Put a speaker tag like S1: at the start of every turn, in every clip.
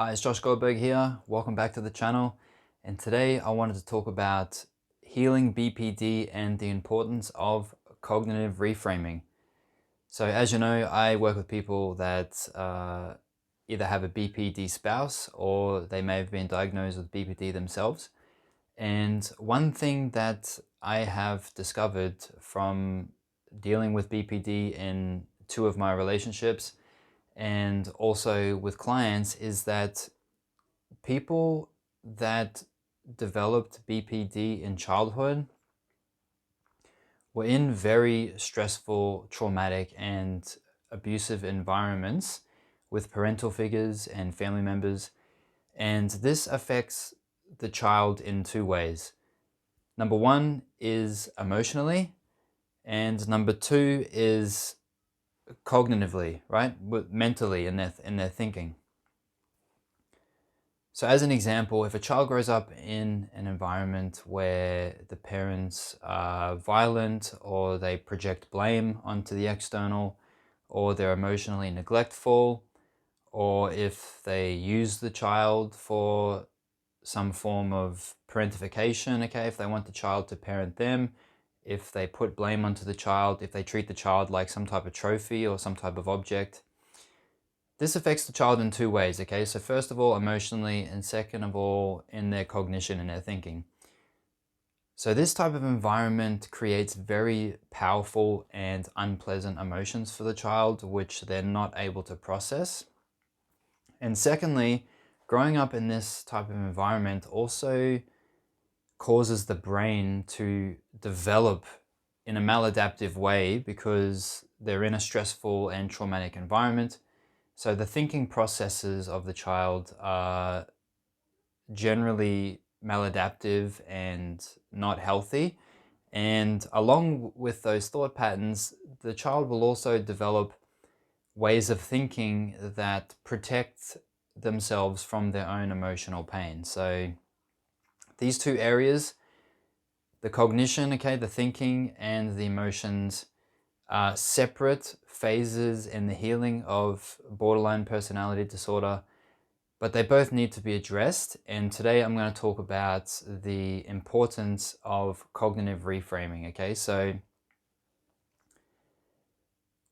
S1: Hi, it's Josh Goldberg here. Welcome back to the channel. And today I wanted to talk about healing BPD and the importance of cognitive reframing. So as you know, I work with people that either have a BPD spouse or they may have been diagnosed with BPD themselves. And one thing that I have discovered from dealing with BPD in two of my relationships and also with clients is that people that developed BPD in childhood were in very stressful, traumatic, and abusive environments with parental figures and family members. And this affects the child in two ways. Number one is emotionally, and number two is cognitively, right? Mentally in their thinking. So as an example, if a child grows up in an environment where the parents are violent or they project blame onto the external, or they're emotionally neglectful, or if they use the child for some form of parentification, okay, if they want the child to parent them, if they put blame onto the child, if they treat the child like some type of trophy or some type of object, this affects the child in two ways, okay? So first of all, emotionally, and second of all, in their cognition and their thinking. So this type of environment creates very powerful and unpleasant emotions for the child, which they're not able to process. And secondly, growing up in this type of environment also causes the brain to develop in a maladaptive way because they're in a stressful and traumatic environment. So the thinking processes of the child are generally maladaptive and not healthy. And along with those thought patterns, the child will also develop ways of thinking that protect themselves from their own emotional pain. So these two areas, the cognition, okay, the thinking and the emotions, are separate phases in the healing of borderline personality disorder, but they both need to be addressed. And today I'm going to talk about the importance of cognitive reframing, okay? So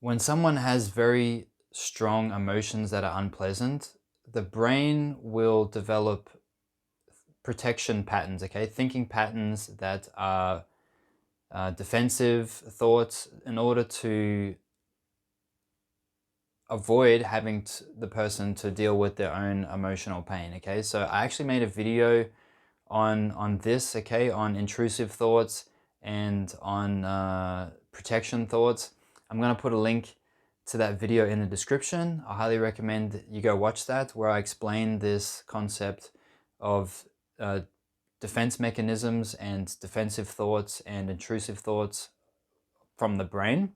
S1: when someone has very strong emotions that are unpleasant, the brain will develop protection patterns, okay? Thinking patterns that are defensive thoughts in order to avoid having the person to deal with their own emotional pain, okay? So I actually made a video on this, okay, on intrusive thoughts and on protection thoughts. I'm going to put a link to that video in the description. I highly recommend you go watch that, where I explain this concept of defense mechanisms and defensive thoughts and intrusive thoughts from the brain.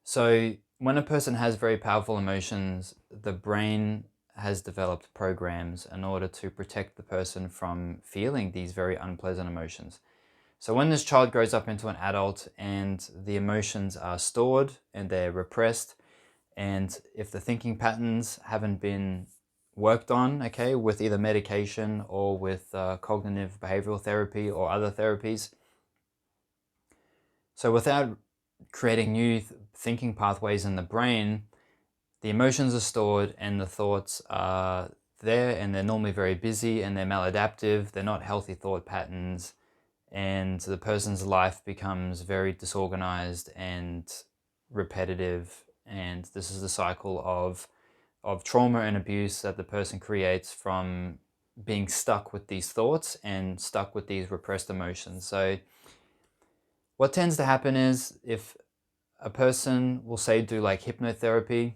S1: So when a person has very powerful emotions, the brain has developed programs in order to protect the person from feeling these very unpleasant emotions. So when this child grows up into an adult and the emotions are stored and they're repressed, and if the thinking patterns haven't been worked on, okay, with either medication or with cognitive behavioral therapy or other therapies, so without creating new thinking pathways in the brain, the emotions are stored and the thoughts are there, and they're normally very busy and they're maladaptive. They're not healthy thought patterns, and the person's life becomes very disorganized and repetitive. And this is the cycle of trauma and abuse that the person creates from being stuck with these thoughts and stuck with these repressed emotions. So what tends to happen is, if a person will say do like hypnotherapy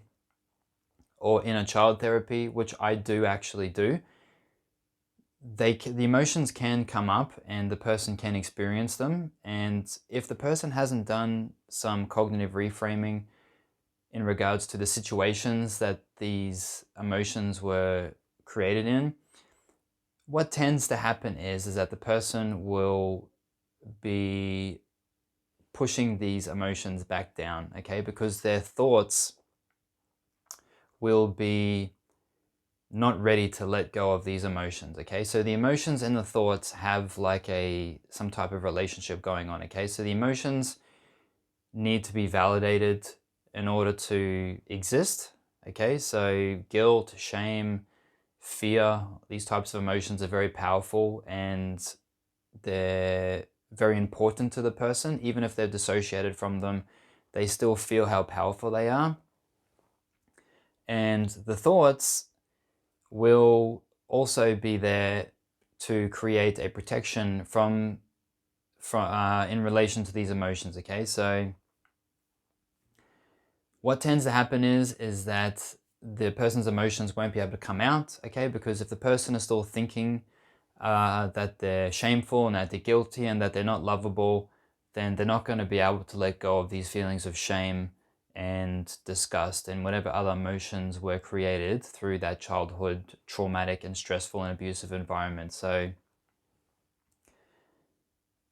S1: or inner child therapy, which I do actually do, the emotions can come up and the person can experience them. And if the person hasn't done some cognitive reframing in regards to the situations that these emotions were created in, what tends to happen is that the person will be pushing these emotions back down, okay? Because their thoughts will be not ready to let go of these emotions. Okay, so the emotions and the thoughts have like some type of relationship going on. Okay, so the emotions need to be validated in order to exist. Okay, so guilt, shame, fear, these types of emotions are very powerful, and they're very important to the person. Even if they're dissociated from them, they still feel how powerful they are. And the thoughts will also be there to create a protection from in relation to these emotions. Okay, so what tends to happen is that the person's emotions won't be able to come out. Okay, because if the person is still thinking that they're shameful and that they're guilty and that they're not lovable, then they're not going to be able to let go of these feelings of shame and disgust and whatever other emotions were created through that childhood traumatic and stressful and abusive environment. So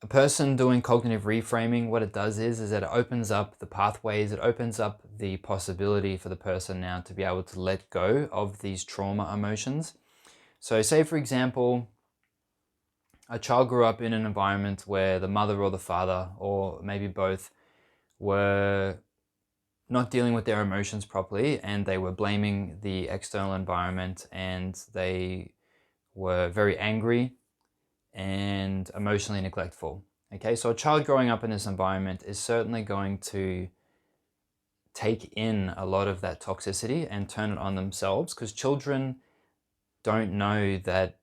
S1: a person doing cognitive reframing, what it does is that it opens up the pathways, it opens up the possibility for the person now to be able to let go of these trauma emotions. So say, for example, a child grew up in an environment where the mother or the father, or maybe both, were not dealing with their emotions properly, and they were blaming the external environment, and they were very angry and emotionally neglectful. Okay, so a child growing up in this environment is certainly going to take in a lot of that toxicity and turn it on themselves, because children don't know that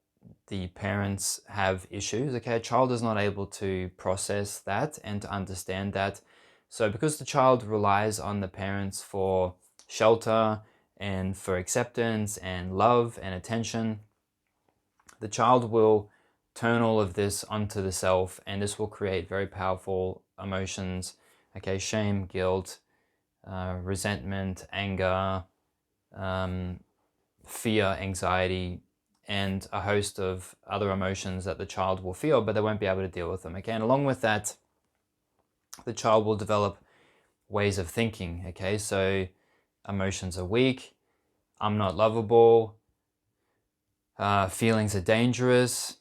S1: the parents have issues. Okay, a child is not able to process that and to understand that. So because the child relies on the parents for shelter and for acceptance and love and attention, the child will turn all of this onto the self, and this will create very powerful emotions. Okay, shame, guilt, resentment, anger, fear, anxiety, and a host of other emotions that the child will feel, but they won't be able to deal with them. Okay, and along with that, the child will develop ways of thinking. Okay, so emotions are weak, I'm not lovable, feelings are dangerous,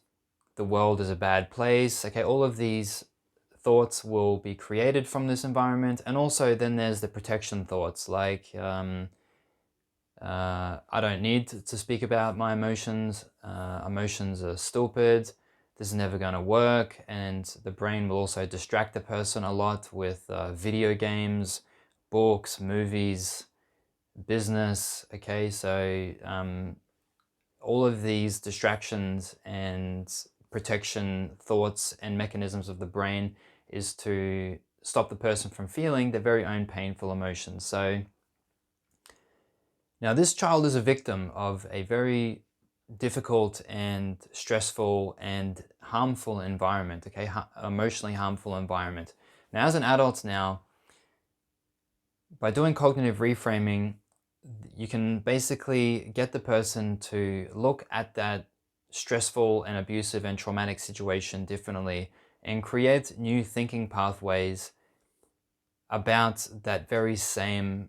S1: the world is a bad place. Okay, all of these thoughts will be created from this environment. And also then there's the protection thoughts, like I don't need to speak about my emotions. Emotions are stupid. This is never going to work. And the brain will also distract the person a lot with video games, books, movies, business. Okay, so all of these distractions and protection thoughts and mechanisms of the brain is to stop the person from feeling their very own painful emotions. So now this child is a victim of a very difficult and stressful and harmful environment, okay, emotionally harmful environment. Now as an adult now, by doing cognitive reframing, you can basically get the person to look at that stressful and abusive and traumatic situation differently and create new thinking pathways about that very same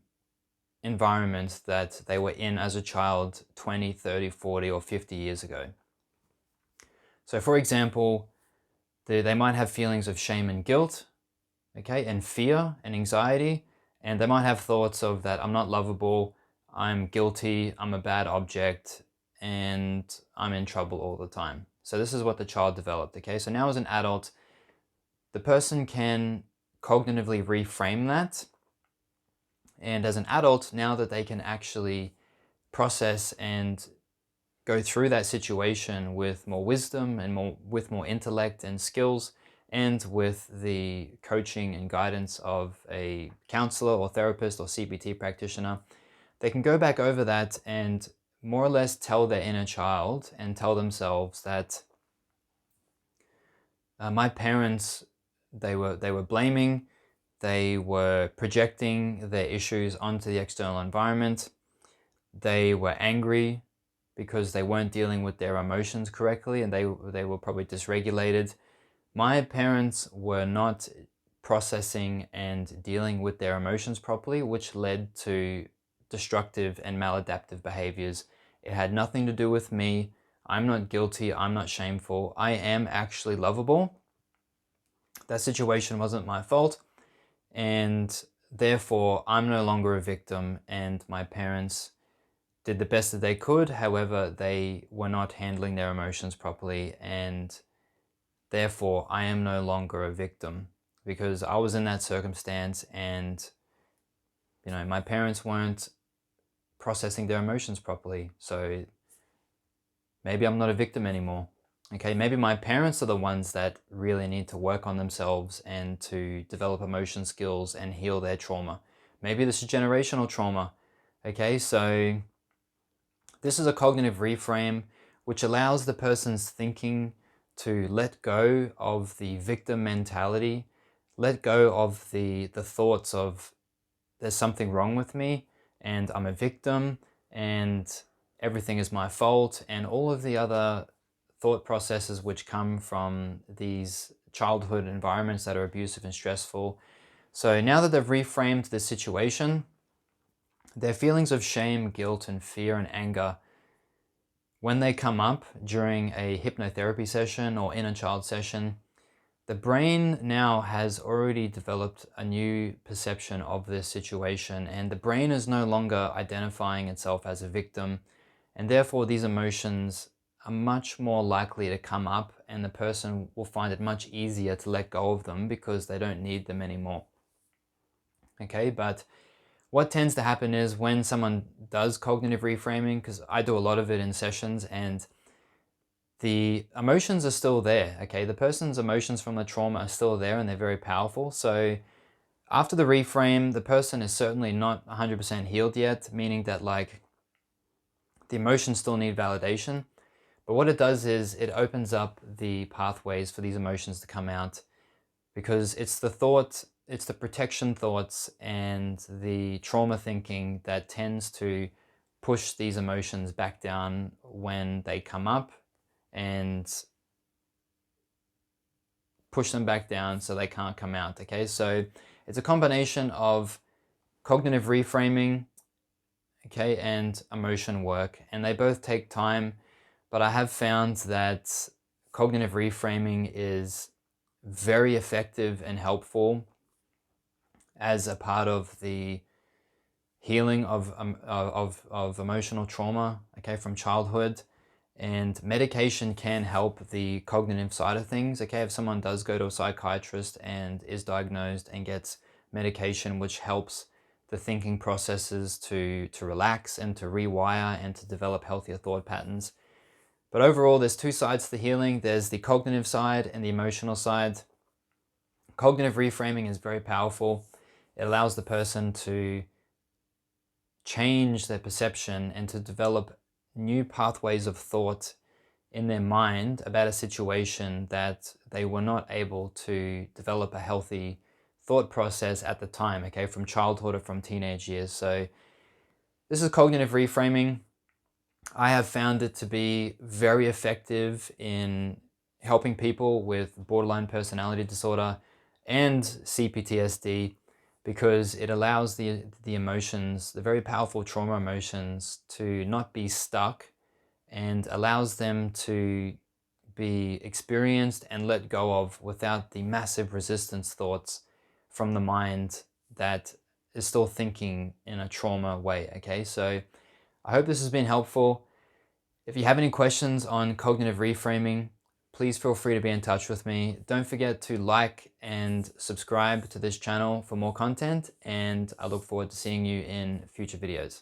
S1: environment that they were in as a child 20, 30, 40, or 50 years ago. So for example, they might have feelings of shame and guilt, okay, and fear and anxiety, and they might have thoughts of that I'm not lovable, I'm guilty, I'm a bad object, and I'm in trouble all the time. So this is what the child developed, okay? So now as an adult, the person can cognitively reframe that. And as an adult, now that they can actually process and go through that situation with more wisdom and with more intellect and skills, and with the coaching and guidance of a counselor or therapist or CBT practitioner, they can go back over that and more or less tell their inner child and tell themselves that my parents, they were blaming, they were projecting their issues onto the external environment, they were angry because they weren't dealing with their emotions correctly, and they were probably dysregulated. My parents were not processing and dealing with their emotions properly, which led to destructive and maladaptive behaviors It had nothing to do with me. I'm not guilty. I'm not shameful. I am actually lovable. That situation wasn't my fault. And therefore, I'm no longer a victim, and my parents did the best that they could. However, they were not handling their emotions properly, and therefore, I am no longer a victim because I was in that circumstance, and my parents weren't processing their emotions properly. So maybe I'm not a victim anymore. Okay, maybe my parents are the ones that really need to work on themselves and to develop emotion skills and heal their trauma. Maybe this is generational trauma. Okay, so this is a cognitive reframe which allows the person's thinking to let go of the victim mentality, let go of the thoughts of there's something wrong with me and I'm a victim and everything is my fault, and all of the other thought processes which come from these childhood environments that are abusive and stressful. So now that they've reframed the situation, their feelings of shame, guilt, and fear and anger, when they come up during a hypnotherapy session or inner child session, the brain now has already developed a new perception of this situation, and the brain is no longer identifying itself as a victim, and therefore these emotions are much more likely to come up, and the person will find it much easier to let go of them because they don't need them anymore. Okay, but what tends to happen is when someone does cognitive reframing, because I do a lot of it in sessions, and the emotions are still there, okay? The person's emotions from the trauma are still there and they're very powerful. So after the reframe, the person is certainly not 100% healed yet, meaning that like the emotions still need validation. But what it does is it opens up the pathways for these emotions to come out, because it's the thought, it's the protection thoughts and the trauma thinking that tends to push these emotions back down when they come up and push them back down so they can't come out. Okay, so it's a combination of cognitive reframing, okay, and emotion work, and they both take time, but I have found that cognitive reframing is very effective and helpful as a part of the healing of emotional trauma, okay, from childhood. And medication can help the cognitive side of things. Okay, if someone does go to a psychiatrist and is diagnosed and gets medication which helps the thinking processes to relax and to rewire and to develop healthier thought patterns. But overall, there's two sides to healing. There's the cognitive side and the emotional side. Cognitive reframing is very powerful. It allows the person to change their perception and to develop new pathways of thought in their mind about a situation that they were not able to develop a healthy thought process at the time, okay, from childhood or from teenage years. So this is cognitive reframing. I have found it to be very effective in helping people with borderline personality disorder and CPTSD, because it allows the emotions, the very powerful trauma emotions, to not be stuck and allows them to be experienced and let go of without the massive resistance thoughts from the mind that is still thinking in a trauma way. Okay, so I hope this has been helpful. If you have any questions on cognitive reframing, please feel free to be in touch with me. Don't forget to like and subscribe to this channel for more content, and I look forward to seeing you in future videos.